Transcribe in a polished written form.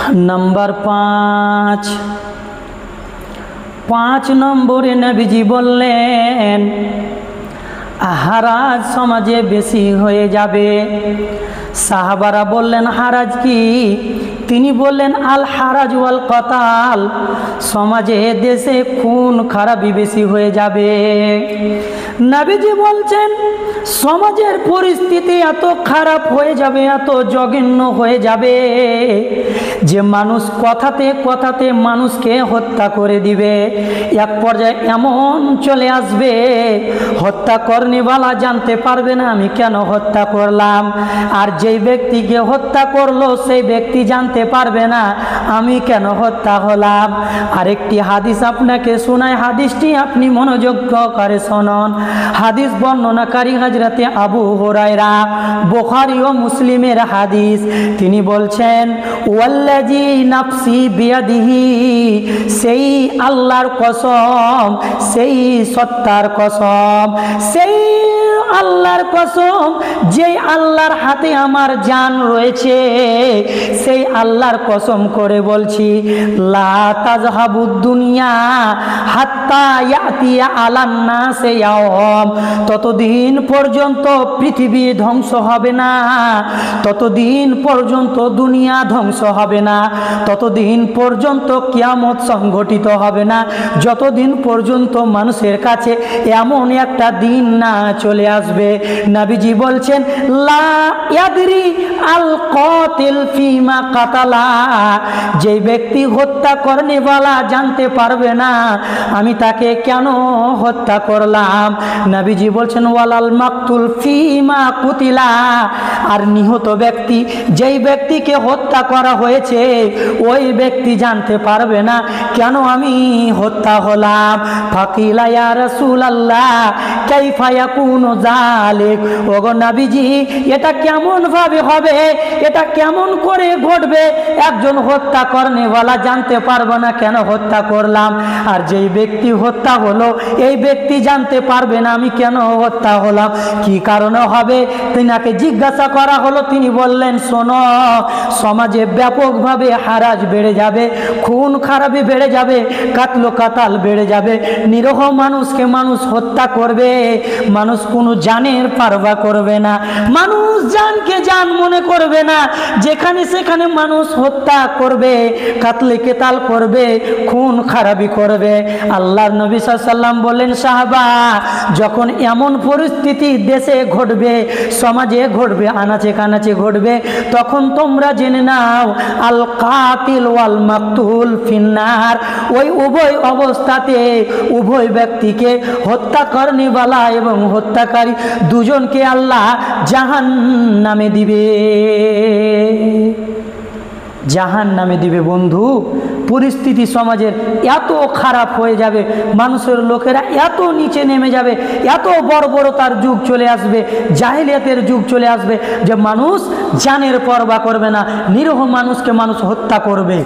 Number 5 नम्बरे नबीजी बोलें हाराज समाजे बेशी होये जाबे। साहाबारा बोलें हाराज की? तिनी बोलें आल हाराज वाल कताल, समाजे देशे खून खाराबी बेशी होये जाबे। नबीजी बोलছেন সমাজের পরিস্থিতি এত খারাপ হয়ে যাবে, এত জঘন্য হয়ে যাবে যে মানুষ কথাতে কথাতে মানুষকে হত্যা করে দিবে। এক পর্যায়ে এমন চলে আসবে হত্যা করনেওয়ালা জানতে পারবে না আমি কেন হত্যা করলাম, আর যেই ব্যক্তিকে হত্যা করলো সেই ব্যক্তি জানতে পারবে না আমি কেন হত্যা হলাম। আরেকটি হাদিস আপনাকে শোনায়, হাদিসটি আপনি মনোযোগ করে শুনুন। হাদিস বর্ণনাকারী হযরতে আবু হুরায়রা, বুখারী ও মুসলিমের হাদিস। তিনি বলছেন ওয়াল্লাযী নাফসি বিয়াদিহি, সেই আল্লাহর কসম, সেই সত্তার কসম, সেই আল্লাহর কসম যেই আল্লাহর হাতে আমার জান রয়েছে, সেই আল্লাহর কসম করে বলছি লা তাযহাবুদ দুনিয়া হাত্তা ইয়াতিয়া আলান নাসি ইয়াওম, ততদিন পর্যন্ত পৃথিবী ধ্বংস হবে না, ততদিন পর্যন্ত দুনিয়া ধ্বংস হবে না, ততদিন পর্যন্ত কিয়ামত সংঘটিত হবে না, যতদিন পর্যন্ত মানুষের কাছে এমন একটা দিন না চলে আসবে। নবীজি বলছেন লা ইয়াদরি আল কাতিল ফিমা কাতালা, যে ব্যক্তি হত্যা করনেওয়ালা জানতে পারবে না আমি তাকে কেন হত্যা করলাম। নবীজি বলছেন ওয়ালাল মাকতুল ফিমা কুতিলা, আর নিহত ব্যক্তি যেই ব্যক্তিকে হত্যা করা হয়েছে ওই ব্যক্তি জানতে পারবে না কেন আমি হত্যা হলাম। ফাকিলা ইয়া রাসূলুল্লাহ কাইফা ইয়াকুনু যালিক, ওগো নবীজি এটা কেমন ভাবে হবে, এটা কেমন করে ঘটবে? একজন হত্যা করনেওয়ালা জানতে পারবে না কেন হত্যা করলাম, আর যেই ব্যক্তি হত্যা হলো এই ব্যক্তি জানতে পারবে না আমি কেন হত্যা হলাম, কি কারণে হবে? তিনাকে জিজ্ঞাসা করা হলো, তিনি বললেন শোনো, সমাজে ব্যাপকভাবে হারাজ বেড়ে যাবে, খুন খারাপি বেড়ে যাবে, কাতল কাতাল বেড়ে যাবে, নিরীহ মানুষকে মানুষ হত্যা করবে, মানুষ কোনো জানের পারবা করবে না, মানুষ জানকে জান মনে করবে না, যেখানে সেখানে মানুষ হত্যা করবে, কাতলে কেতাল করবে, খুন খারাপি করবে। আল্লাহর নবী সাল্লাল্লাহু আলাইহি ওয়াসাল্লাম বলেন সাহাবা যখন এমন পরিস্থিতি দেশে ঘটবে, সমাজে ঘটবে, আনাচে কানাচে ঘটবে, তখন তোমরা জেনে নাও আল কাতিল ওয়াল মাকতুল ফিন্নার, ওই উভয় অবস্থাতে উভয় ব্যক্তিকে হত্যা করনেওয়ালা এবং হত্যাকারী দুজনকে আল্লাহ জাহান্নামে দিবে, জাহান্নামে দিবে। বন্ধু পরিস্থিতি সমাজের এত খারাপ হয়ে যাবে, মানুষের লোকেরা এত নিচে নেমে যাবে, এত বর্বরতার যুগ চলে আসবে, জাহেলিয়াতের যুগ চলে আসবে যে মানুষ জানের পরোয়া করবে না, নিরীহ মানুষকে মানুষ হত্যা করবে।